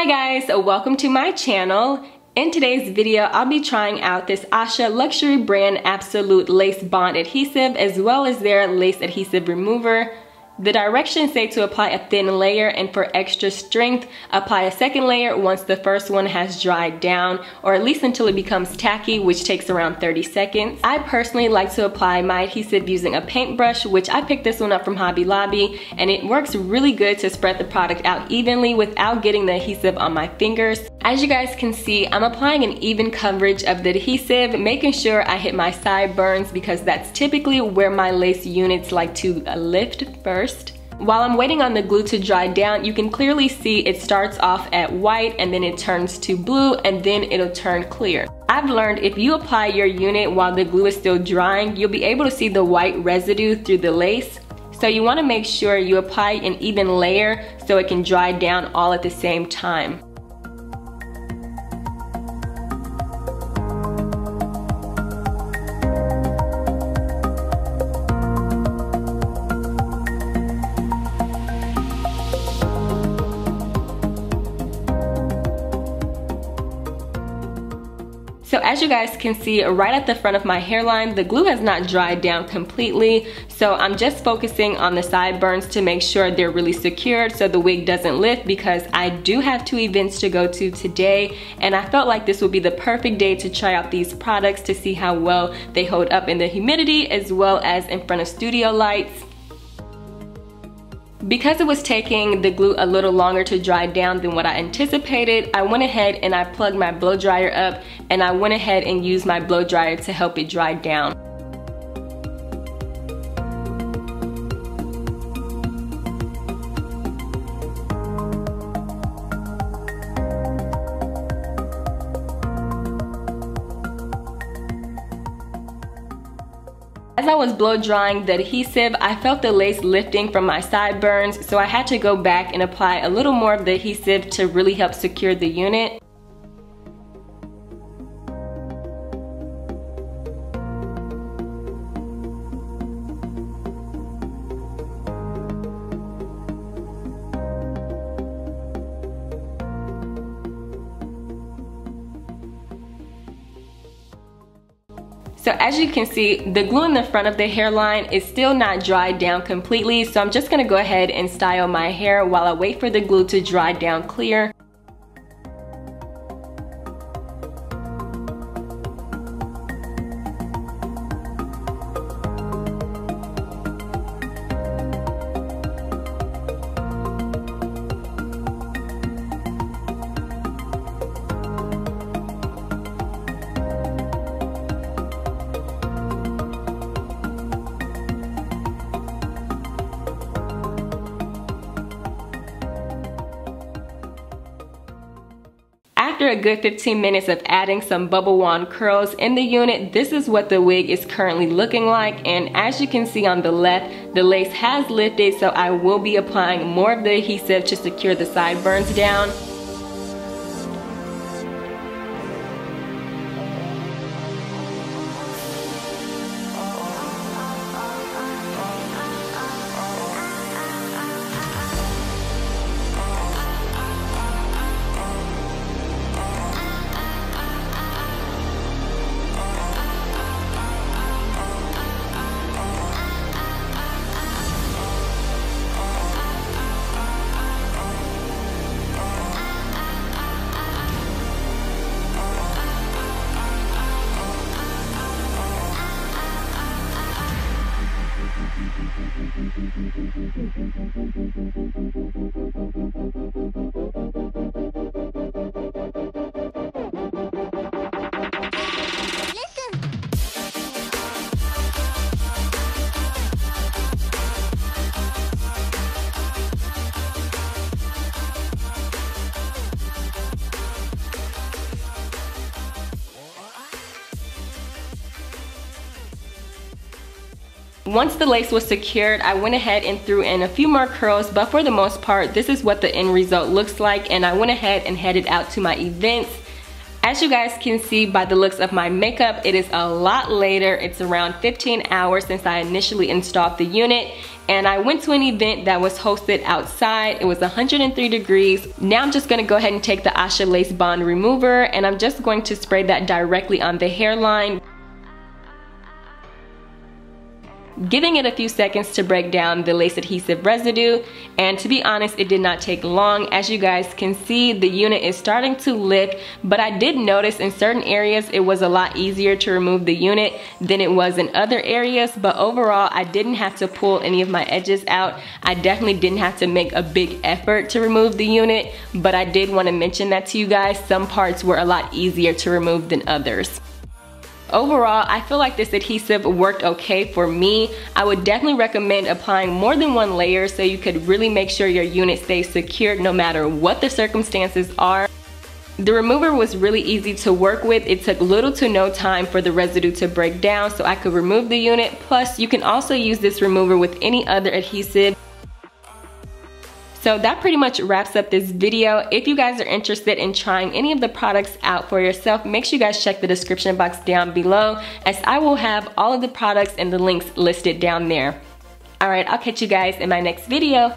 Hi guys, welcome to my channel. In today's video, I'll be trying out this Esha luxury brand Absolute Lace Bond Adhesive as well as their lace adhesive remover. The directions say to apply a thin layer, and for extra strength, apply a second layer once the first one has dried down, or at least until it becomes tacky, which takes around 30 seconds. I personally like to apply my adhesive using a paintbrush, which I picked this one up from Hobby Lobby, and it works really good to spread the product out evenly without getting the adhesive on my fingers. As you guys can see, I'm applying an even coverage of the adhesive, making sure I hit my sideburns because that's typically where my lace units like to lift first. While I'm waiting on the glue to dry down, you can clearly see it starts off at white and then it turns to blue and then it'll turn clear. I've learned if you apply your unit while the glue is still drying, you'll be able to see the white residue through the lace. So you want to make sure you apply an even layer so it can dry down all at the same time. So as you guys can see, right at the front of my hairline, the glue has not dried down completely. So I'm just focusing on the sideburns to make sure they're really secured so the wig doesn't lift, because I do have 2 events to go to today. And I felt like this would be the perfect day to try out these products to see how well they hold up in the humidity as well as in front of studio lights. Because it was taking the glue a little longer to dry down than what I anticipated, I went ahead and I plugged my blow dryer up, and I went ahead and used my blow dryer to help it dry down. As I was blow drying the adhesive, I felt the lace lifting from my sideburns, so I had to go back and apply a little more of the adhesive to really help secure the unit. So as you can see, the glue in the front of the hairline is still not dried down completely, so I'm just gonna go ahead and style my hair while I wait for the glue to dry down clear. After a good 15 minutes of adding some bubble wand curls in the unit, this is what the wig is currently looking like. And as you can see on the left, the lace has lifted, so I will be applying more of the adhesive to secure the sideburns down. Once the lace was secured, I went ahead and threw in a few more curls, but for the most part, this is what the end result looks like, and I went ahead and headed out to my events. As you guys can see by the looks of my makeup, it is a lot later. It's around 15 hours since I initially installed the unit, and I went to an event that was hosted outside. It was 103 degrees. Now I'm just gonna go ahead and take the Esha Lace Bond Remover, and I'm just going to spray that directly on the hairline, giving it a few seconds to break down the lace adhesive residue. And to be honest, it did not take long. As you guys can see, the unit is starting to lick, but I did notice in certain areas it was a lot easier to remove the unit than it was in other areas. But overall, I didn't have to pull any of my edges out. I definitely didn't have to make a big effort to remove the unit, but I did want to mention that to you guys. Some parts were a lot easier to remove than others. Overall, I feel like this adhesive worked okay for me. I would definitely recommend applying more than one layer so you could really make sure your unit stays secured no matter what the circumstances are. The remover was really easy to work with. It took little to no time for the residue to break down so I could remove the unit. Plus, you can also use this remover with any other adhesive. So that pretty much wraps up this video. If you guys are interested in trying any of the products out for yourself, make sure you guys check the description box down below, as I will have all of the products and the links listed down there. Alright, I'll catch you guys in my next video.